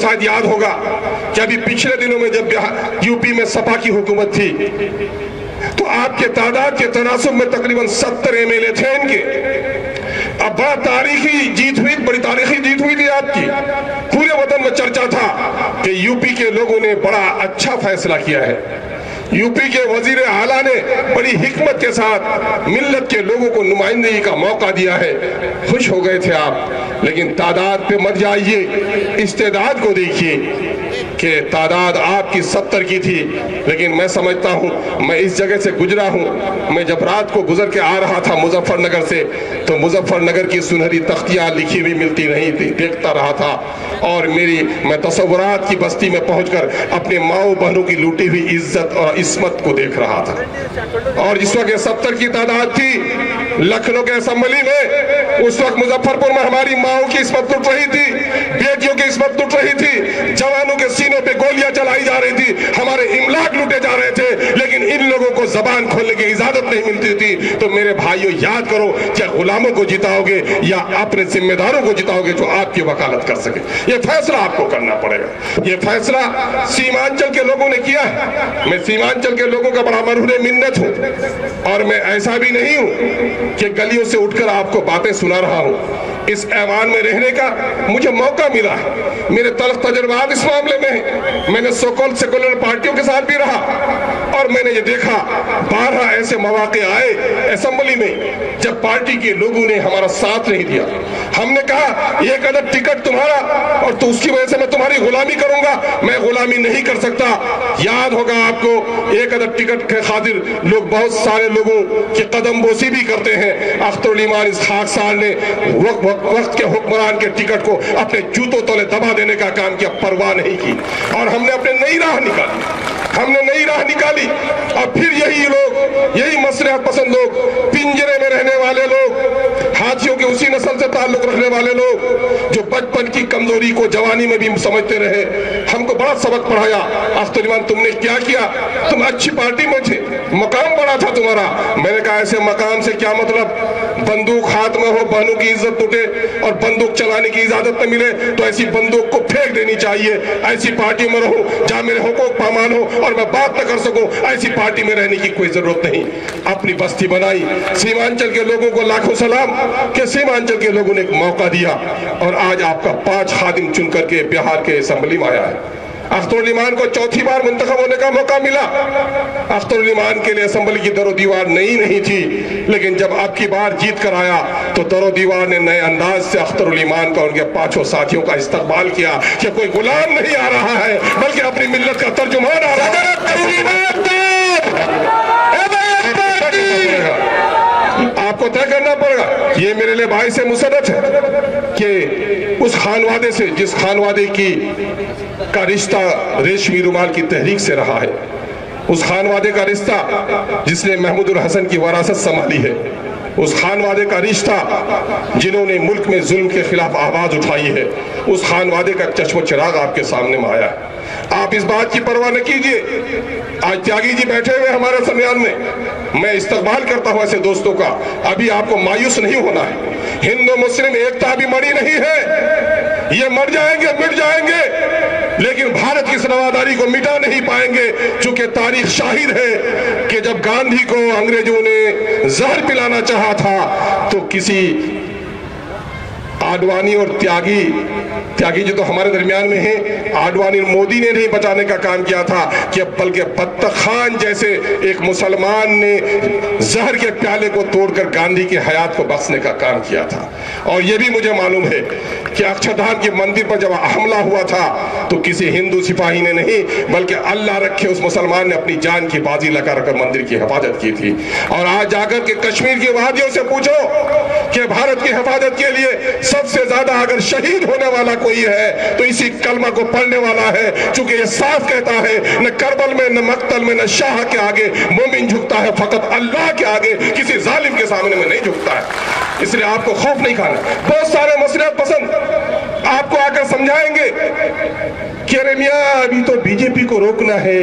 शायद याद होगा कि अभी पिछले दिनों में जब यूपी में सपा की हुकूमत थी तो आपके तादाद के तनासुब में तकरीबन 70 एमएलए थे इनके। अब बड़ा तारीखी जीत हुई, बड़ी तारीखी जीत हुई थी आपकी। पूरे वतन में चर्चा था कि यूपी के लोगों ने बड़ा अच्छा फैसला किया है। यूपी के वजीर आला ने बड़ी हिकमत के साथ मिल्लत के लोगों को नुमाइंदगी का मौका दिया है। खुश हो गए थे आप, लेकिन तादाद पे मत जाइए, इस्तेदाद को देखिए कि तादाद आपकी 70 की थी। लेकिन मैं समझता हूँ, मैं इस जगह से गुजरा हूँ, मैं जब रात को गुजर के आ रहा था मुजफ्फरनगर से, तो मुजफ्फरनगर की सुनहरी तख्तियाँ लिखी हुई मिलती नहीं थी, देखता रहा था। और मैं तसव्वुरात की बस्ती में पहुंचकर अपने माओ बहनों की लूटी हुई इज्जत और इस्मत को देख रहा था। और जिस वक्त 70 की तादाद थी लखनऊ के असेंबली में, उस वक्त मुजफ्फरपुर में हमारी माओ की इस्मत टूट रही थी, बेटियों की इस्मत टूट रही थी, जवानों के सीनों पे गोलियां चलाई जा रही थी, हमारे इमलाक लूटे जा रहे थे, लेकिन इन लोगों को जबान खोलने की इजाजत नहीं मिलती थी। तो मेरे भाइयों, याद करो, क्या गुलामों को जिताओगे या अपने जिम्मेदारों को जिताओगे जो आपकी वकालत कर सके। ये फैसला आपको करना पड़ेगा। ये फैसला सीमांचल के लोगों ने किया है। मैं सीमांचल के लोगों का बड़ा मरहून मिन्नत हूं, और मैं ऐसा भी नहीं हूं कि गलियों से उठकर आपको बातें सुना रहा हूं। इस ऐवान में रहने का मुझे मौका मिला है, मेरे तल्ख तजुर्बात इस मामले में है। मैंने सोकॉल्ड सेकुलर पार्टियों के साथ भी रहा, और मैंने ये देखा 12 ऐसे मौके आए असेंबली में जब पार्टी के लोगों ने हमारा साथ नहीं दिया। हमने कहा एक अदद टिकट तुम्हारा, और तो उसकी वजह से मैं तुम्हारी गुलामी करूंगा, मैं गुलामी नहीं कर सकता। याद होगा आपको, एक अदद टिकट के खातिर लोग, बहुत सारे लोगों की कदम बोसी भी करते हैं। अख्तरुल ईमान इसहाक साहब ने वक्त के हुक्मरान के टिकट को अपने जूतों तले दबा देने का काम किया, परवाह नहीं की, और हमने अपने नई राह निकाली। और फिर यही लोग, यही मसलहत पसंद लोग, पिंजरे में रहने वाले लोग, हाथियों के उसी नस्ल से ताल्लुक रखने वाले लोग, जो बचपन की कमजोरी को जवानी में भी समझते रहे, हमको बड़ा सबक पढ़ाया। अख्तर ईमान, तुमने क्या किया? तुम अच्छी पार्टी में थे, मकाम बड़ा था तुम्हारा। मैंने कहा ऐसे मकाम से क्या मतलब? बंदूक हाथ में हो, बहनों की इज्जत टूटे और बंदूक चलाने की इजाजत न मिले तो ऐसी बंदूक को फेंक देनी चाहिए। ऐसी पार्टी में रहो जहां मेरे हुकूक पामान हो और मैं बात न कर सकूं, ऐसी पार्टी में रहने की कोई जरूरत नहीं। अपनी बस्ती बनाई। सीमांचल के लोगों को लाखों सलाम कि सीमांचल के लोगों ने एक मौका दिया, और आज आपका 5 खादिम चुन करके बिहार के असेंबली में आया है। अख्तरुल ईमान को चौथी बार मुंतखब होने का मौका मिला। अख्तरुल ईमान के लिए असेंबली की दरो दीवार नहीं थी, लेकिन जब अब की बार जीत कर आया तो दरो दीवार ने नए अंदाज से अख्तरुल ईमान का, उनके 5 साथियों का इस्तकबाल किया कि कोई गुलाम नहीं आ रहा है, बल्कि अपनी मिल्लत का तर्जुमान आ रहा है। आपको तय करना पड़ेगा। ये मेरे लिए भाई से मुसरत है कि उस खानवादे से, जिस खानवादे का रिश्ता रेशमी रुमाल की तहरीक से रहा है, उस खानवादे का रिश्ता जिसने महमूदुल हसन की वरासत संभाली है, उस खानवादे का रिश्ता जिन्होंने मुल्क में जुल्म के खिलाफ आवाज उठाई है, उस खानवादे का चश्मो चिराग आपके सामने में आया है। आप इस बात की परवाह न कीजिए। आज त्यागी जी बैठे हुए हमारे सम्मेलन में, मैं इस्तकबाल करता हूं ऐसे दोस्तों का। अभी आपको मायूस नहीं होना है। हिंदू मुस्लिम एकता अभी मरी नहीं है। ये मर जाएंगे, मिट जाएंगे, लेकिन भारत की सरवादारी को मिटा नहीं पाएंगे, क्योंकि तारीख शाहिद है कि जब गांधी को अंग्रेजों ने जहर पिलाना चाहा था तो किसी आडवाणी और त्यागी जो तो हमारे दरमियान में है, आडवाणी और मोदी ने नहीं बचाने का काम किया था, कि बल्कि बत्तख खान जैसे एक मुसलमान ने जहर के प्याले को तोड़कर गांधी की हयात को बख्शने का काम किया था। और यह भी मुझे मालूम है कि अक्षरधाम के मंदिर पर जब हमला हुआ था तो किसी हिंदू सिपाही ने नहीं, बल्कि अल्लाह रखे उस मुसलमान ने अपनी जान की बाजी लगा कर मंदिर की हिफाजत की थी। और आज जाकर के कश्मीर की वादियों से पूछो कि भारत की हिफाजत के लिए सबसे ज्यादा अगर शहीद होने वाला कोई है तो इसी कलमा को पढ़ने वाला है, क्योंकि ये साफ कहता है न करबल में, न मक्तल में, न शाह के आगे मोमिन झुकता है, फकत अल्लाह के आगे, किसी जालिम के सामने में नहीं झुकता है। इसलिए आपको खौफ नहीं खाना। बहुत सारे मसलहत पसंद आपको आकर समझाएंगे कि अरे मियां अभी तो बीजेपी को रोकना है,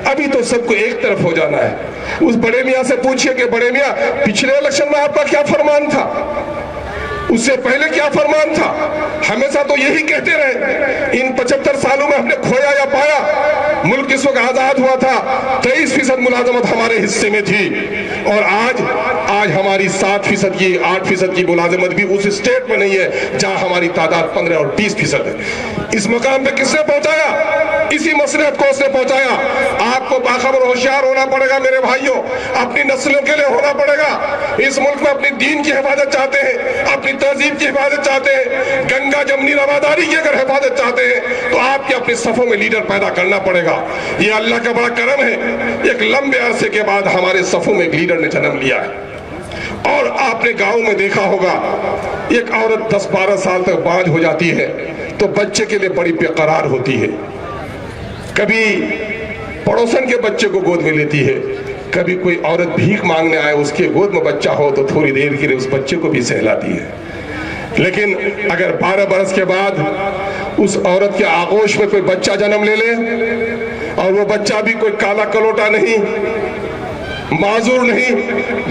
अभी तो सबको एक तरफ हो जाना है। उस बड़े मियां से पूछिए कि बड़े मियां पिछले इलेक्शन में आपका क्या फरमान था? उससे पहले क्या फरमान था? हमेशा तो यही कहते रहे। इन 75 सालों में हमने खोया या पाया? मुल्क जिस वक्त आजाद हुआ था 23% मुलाजमत हमारे हिस्से में थी, और आज हमारी 7% की 8% की मुलाजमत भी उस स्टेट में नहीं है जहां हमारी तादाद 15 और 20% है। इस मकाम पे किसने पहुंचाया? इसी मसलहत को उसने पहुंचाया। आपको बाखबर होशियार होना पड़ेगा मेरे भाइयों, अपनी नस्लों के लिए होना पड़ेगा। इस मुल्क में अपनी दीन की हिफाजत चाहते हैं, अपनी तहजीब की हिफाजत चाहते हैं, गंगा जमनी रवादारी की अगर हिफाजत चाहते हैं तो आपके अपने सफों में लीडर पैदा करना पड़ेगा। ये अल्लाह का बड़ा करम है, एक लंबे अरसे के बाद हमारे सफों में एक लीडर ने जन्म लिया है। और आपने गांव में देखा होगा, एक औरत 10-12 साल तक बांझ हो जाती है तो बच्चे के लिए बड़ी बेकरार होती है। कभी पड़ोसन के बच्चे को गोद में लेती है, कभी कोई औरत भीख मांगने आए उसके गोद में बच्चा हो तो थोड़ी देर के लिए उस बच्चे को भी सहलाती है। लेकिन अगर 12 बरस के बाद उस औरत के आगोश में कोई बच्चा जन्म ले ले और वो बच्चा भी कोई काला कलोटा नहीं, माजूर नहीं,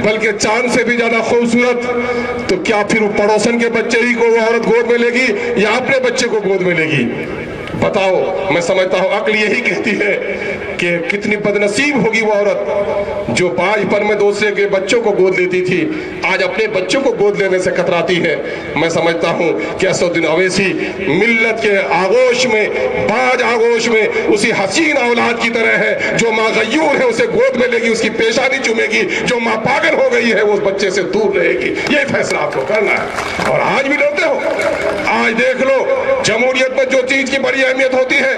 बल्कि चांद से भी ज्यादा खूबसूरत, तो क्या फिर वो पड़ोसन के बच्चे ही को वो औरत गोद में लेगी या अपने बच्चे को गोद में लेगी? बताओ। मैं समझता हूं अक्ल यही कहती है कि कितनी बदनसीब होगी वो औरत जो बाजपन में दूसरे के बच्चों को गोद लेती थी, आज अपने बच्चों को गोद लेने से कतराती है। मैं समझता हूं कि असदुद्दीन अवैसी मिल्लत के आगोश में, बाज आगोश में उसी हसीन औलाद की तरह है जो माँ गयूर है उसे गोद में लेगी, उसकी पेशानी चूमेगी, जो माँ पागल हो गई है वो उस बच्चे से दूर रहेगी। यही फैसला आपको करना है। और आज भी डरते हो। आज देख लो, जमहूरियत में जो चीज की बड़ी अहमियत होती है,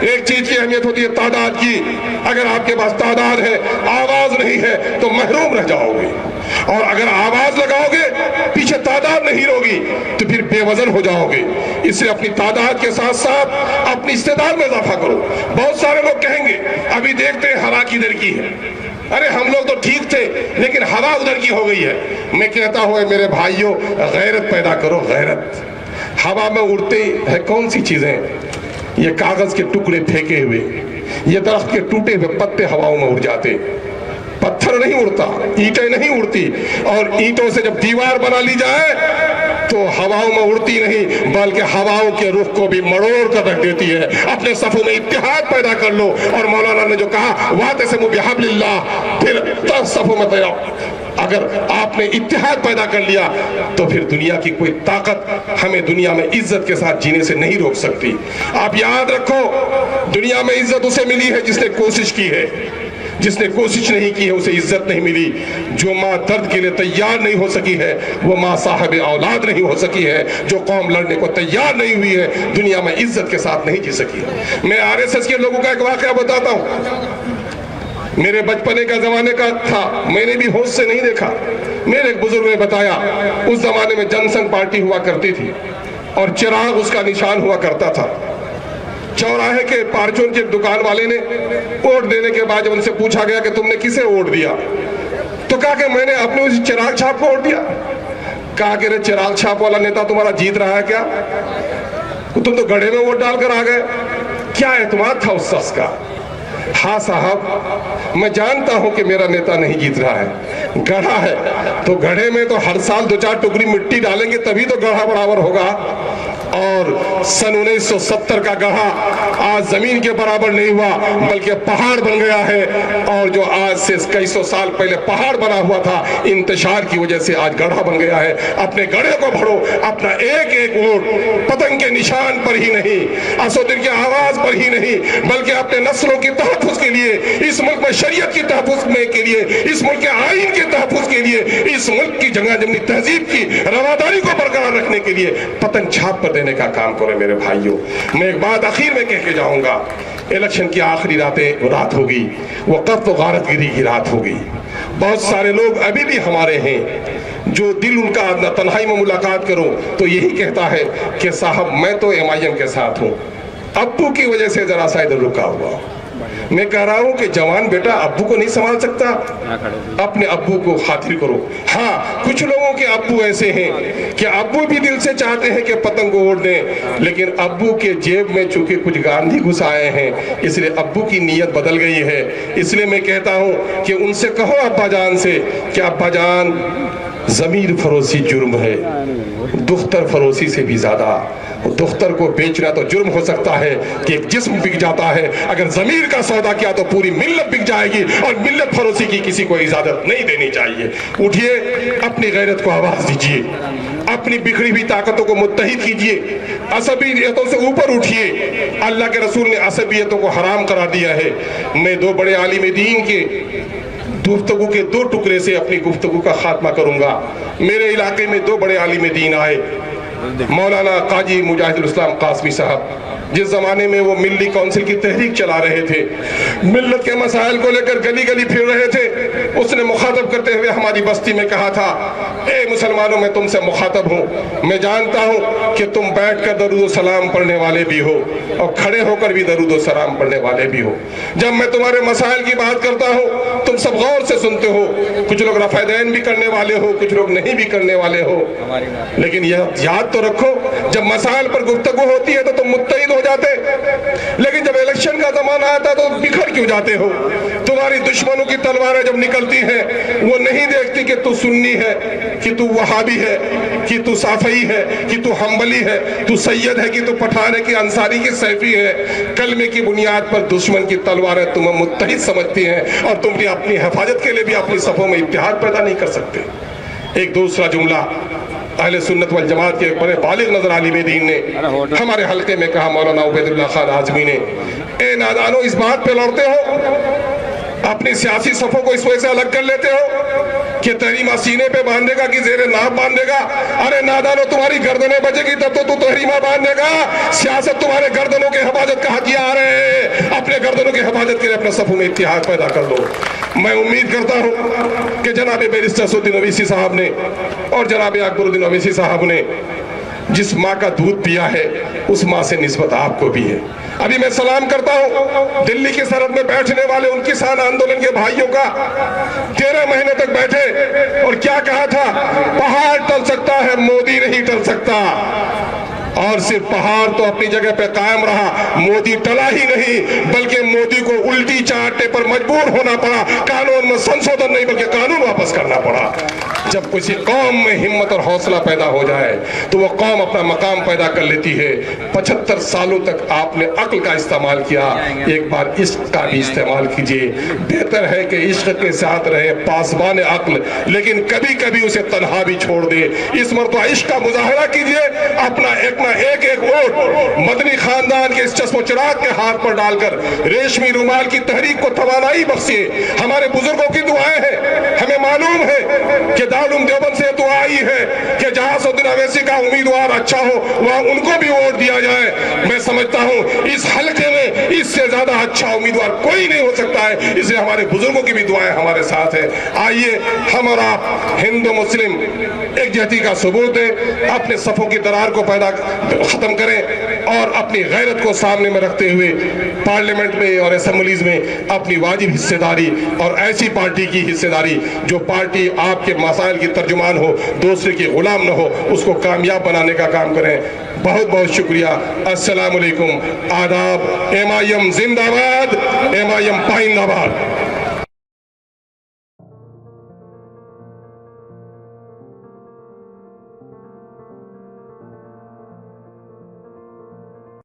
एक चीज की अहमियत होती है तादाद की। अगर आपके पास तादाद है, आवाज नहीं है तो महरूम रह जाओगे, और अगर आवाज लगाओगे पीछे तादाद नहीं होगी तो फिर बेवजन हो जाओगे। इसलिए अपनी तादाद के साथ साथ अपनी इस्तेदाद में इजाफा करो। बहुत सारे लोग कहेंगे अभी देखते हैं हवा किधर की है, अरे हम लोग तो ठीक थे लेकिन हवा उधर की हो गई है। मैं कहता हूं मेरे भाइयों, गैरत पैदा करो, गैरत। हवा में उड़ते है कौन सी चीजें? ये कागज के टुकड़े फेंके हुए, ये दरख्त के टूटे हुए पत्ते हवाओं में उड़ जाते, पत्थर नहीं उड़ता, ईंटें नहीं उड़ती। और ईंटों से जब दीवार बना ली जाए तो हवाओं में उड़ती नहीं बल्कि हवाओं के रुख को भी मरोड़ कर रख देती है। अपने सफों में इत्तेहाद पैदा कर लो, और मौलाना ने जो कहा वातसिमू बिहब्लिल्लाह, फिर सफों में तैयार। अगर आपने इत्तेहाद पैदा कर लिया तो फिर दुनिया की कोई ताकत हमें दुनिया में इज्जत के साथ जीने से नहीं रोक सकती। आप याद रखो, दुनिया में इज्जत उसे मिली है जिसने कोशिश की है, जिसने कोशिश नहीं की है उसे इज्जत नहीं मिली। जो माँ दर्द के लिए तैयार नहीं हो सकी है वो माँ साहब औलाद नहीं हो सकी है। जो कौम लड़ने को तैयार नहीं हुई है दुनिया में इज्जत के साथ नहीं जी सकी। मैं RSS के लोगों का एक वाकया बताता हूँ। मेरे बचपने का जमाने का था, मैंने भी होश से नहीं देखा। मेरे एक बुजुर्ग ने बताया, उस जमाने में जनसंघ पार्टी हुआ करती थी और चिराग उसका निशान हुआ करता था। चौराहे के पारचून के दुकान वाले ने वोट देने के बाद जब उनसे पूछा गया कि तुमने किसे वोट दिया, तो कहा कि मैंने अपने उस चिराग छाप को वोट दिया। कहा कि रे चिराग छाप वाला नेता तुम्हारा जीत रहा है क्या? तुम तो गड्ढे में वोट डालकर आ गए। क्या एतमाद था उस शख्स का? हाँ साहब, मैं जानता हूं कि मेरा नेता नहीं जीत रहा है, गढ़ा है तो गढ़े में तो हर साल 2-4 टुकड़ी मिट्टी डालेंगे तभी तो गढ़ा बराबर होगा। और सन 1970 का गढ़ा आज जमीन के बराबर नहीं हुआ बल्कि पहाड़ बन गया है। और जो आज से कई सौ साल पहले पहाड़ बना हुआ था, इंतशार की वजह से आज गढ़ा बन गया है। अपने गढ़े को भरो, अपना एक एक वोट पतंग के निशान पर ही नहीं, असदुद्दीन की आवाज पर ही नहीं, बल्कि अपने नस्लों की तहफ़्फ़ुज़ के लिए, इस मुल्क में शरीयत की तहफ़्फ़ुज़ के लिए, इस मुल्क के आईन के तहफ़्फ़ुज़ के लिए, इस मुल्क की जंगा जमनी तहजीब की रवादारी को बरकरार रखने के लिए पतंग छाप कर देने का काम करो मेरे भाइयों। मैं एक बात आखिर में कह के जाऊंगा, इलेक्शन की आखिरी रात होगी, वो कत्ल गारतगिरी की रात होगी। बहुत सारे लोग अभी भी हमारे हैं जो दिल उनका न तन्हाई में मुलाकात करो तो यही कहता है कि साहब मैं तो MIM के साथ हूँ, अब्बू की वजह से जरा सा इधर रुका हुआ। मैं कह रहा हूं कि जवान बेटा अब्बू को नहीं संभाल सकता, अपने अब्बू को खातिर करो। हाँ, कुछ लोगों के अब्बू ऐसे हैं कि अब्बू भी दिल से चाहते हैं कि पतंग को उड़ दें, लेकिन अब्बू के जेब में चूंकि कुछ गांधी घुस आए हैं, इसलिए अब्बू की नीयत बदल गई है। इसलिए मैं कहता हूं कि उनसे कहो अब्बा जान से कि अब्बा जान, जमीर फरोशी जुर्म है, दुख्तर फरोशी से भी ज्यादा। दुख्तर को बेचना तो जुर्म हो सकता है कि एक जिस्म बिक जाता है, अगर जमीर का सौदा किया तो पूरी मिल्लत बिक जाएगी, और मिल्लत फरोशी की किसी को इजाजत नहीं देनी चाहिए। उठिए, अपनी गैरत को आवाज दीजिए, अपनी बिखरी हुई ताकतों को मुत्तहिद कीजिए, असबियतों से ऊपर उठिए। अल्लाह के रसूल ने असबियतों को हराम करा दिया है। मैं दो बड़े आलिम दीन के गुफ्तगू के दो टुकड़े से अपनी गुफ्तगू का खात्मा करूंगा। मेरे इलाके में दो बड़े आलिम दीन आए, मौलाना काजी मुजाहिदुल इस्लाम कासमी साहब, जिस जमाने में वो मिल्ली काउंसिल की तहरीक चला रहे थे, मिल्लत के मसाइल को लेकर गली गली फिर रहे थे। उसने मुखातब करते हुए हमारी बस्ती में कहा था, ए मुसलमानों, मैं तुमसे मुखातब हूँ, मैं जानता हूँ कि तुम बैठकर दरूद सलाम पढ़ने वाले भी हो और खड़े होकर भी दरूद सलाम पढ़ने वाले भी हो। जब मैं तुम्हारे मसाइल की बात करता हूँ, तुम सब गौर से सुनते हो। कुछ लोग रफ़ादैन भी करने वाले हो, कुछ लोग नहीं भी करने वाले हो, लेकिन यह याद तो रखो, जब मसाइल पर गुफ्तगू होती है तो तुम मुत्तहिद हो जाते, लेकिन जब इलेक्शन का जमाना आता तो बिखर क्यों जाते हो? तुम्हारी दुश्मनों की तलवारें जब निकलती हैं, वो नहीं देखती कि तू सुन्नी है, कि तू वहाबी है, कि तू साफई है, कि तू हम्बली है, तू सैयद है, कि तू पठान है, कि अंसारी, की सैफी है। कलमे की बुनियाद पर दुश्मन की तलवारें तुम्हें मुत्तहिद समझती हैं, और तुम भी अपनी हिफाजत के लिए भी अपनी सफों में इत्तेहाद पैदा नहीं कर सकते। एक दूसरा जुमला अहले सुन्नत वल जमात के एक बड़े बालिग नजर आलिम दीन ने हमारे हल्के में कहा, मौलाना उबैदुल्लाह खान आजमी ने, ए नादानो, इस बात पे लड़ते हो, अपनी सियासी सफों को इस वजह से अलग कर लेते हो कि तहरीमा सीने पे बांधेगा कि जेरे नाब बांधेगा। अरे नादानो, तुम्हारी गर्दनें बचेगी तब तो तू तहरीमा बांधेगा। सियासत तुम्हारे गर्दनों के हिफाजत का हथियार है। अपने गर्दनों की हिफाजत के लिए अपने सफों में इत्तेहाद पैदा कर लो। मैं उम्मीद करता हूँ कि जनाब बैरिस्टर असदुद्दीन ओवैसी साहब ने और जनाब अकबरुद्दीन ओवैसी साहब ने जिस माँ का दूध पिया है, उस माँ से निस्बत आपको भी है। अभी मैं सलाम करता हूँ दिल्ली की सरहद में बैठने वाले उन किसान आंदोलन के भाइयों का। 13 महीने तक बैठे और क्या कहा था, पहाड़ टल सकता है, मोदी नहीं टल सकता। और सिर्फ पहाड़ तो अपनी जगह पे कायम रहा, मोदी टला ही नहीं, बल्कि मोदी को उल्टी चाटने पर मजबूर होना पड़ा। कानून में संशोधन नहीं, बल्कि कानून वापस करना पड़ा। जब किसी कौम में हिम्मत और हौसला पैदा हो जाए तो वो कौम अपना मकाम पैदा कर लेती है। 75 सालों तक आपने अक्ल का इस्तेमाल किया, एक बार इश्क का भी इस्तेमाल कीजिए। बेहतर है कि इश्क के साथ रहे पासबान अक्ल, लेकिन कभी कभी उसे तन्हा भी छोड़ दे। इस मरतबा इश्क का मुजाहरा कीजिए, अपना एक एक वोट मदनी खानदान के इस चश्मो चिराग के हाथ पर डालकर रेशमी रुमाल की तहरीक को तवानाई बख्शिए। हमारे बुजुर्गों की दुआएं हैं, हमें मालूम है कि दारुल देवबंद से दुआ आई है कि जहां असदुद्दीन ओवैसी का उम्मीदवार अच्छा हो, वहां उनको भी वोट दिया जाए। मैं समझता हूं इस हल्के में इससे ज्यादा अच्छा उम्मीदवार कोई नहीं हो सकता है, इसलिए हमारे बुजुर्गों की भी दुआएं हमारे साथ है। आइए हम और आप हिंदू मुस्लिम एकजहती का सबूत दें, अपने सफों की दरार को पैदा खत्म करें और अपनी गैरत को सामने में रखते हुए पार्लियामेंट में और असेंबलीज में अपनी वाजिब हिस्सेदारी और ऐसी पार्टी की हिस्सेदारी जो पार्टी आपके मसाइल की तर्जुमान हो, दूसरे की गुलाम न हो, उसको कामयाब बनाने का काम करें। बहुत बहुत शुक्रिया। अस्सलाम वालेकुम, आदाब। MIM जिंदाबाद, MIM पाइंदाबाद।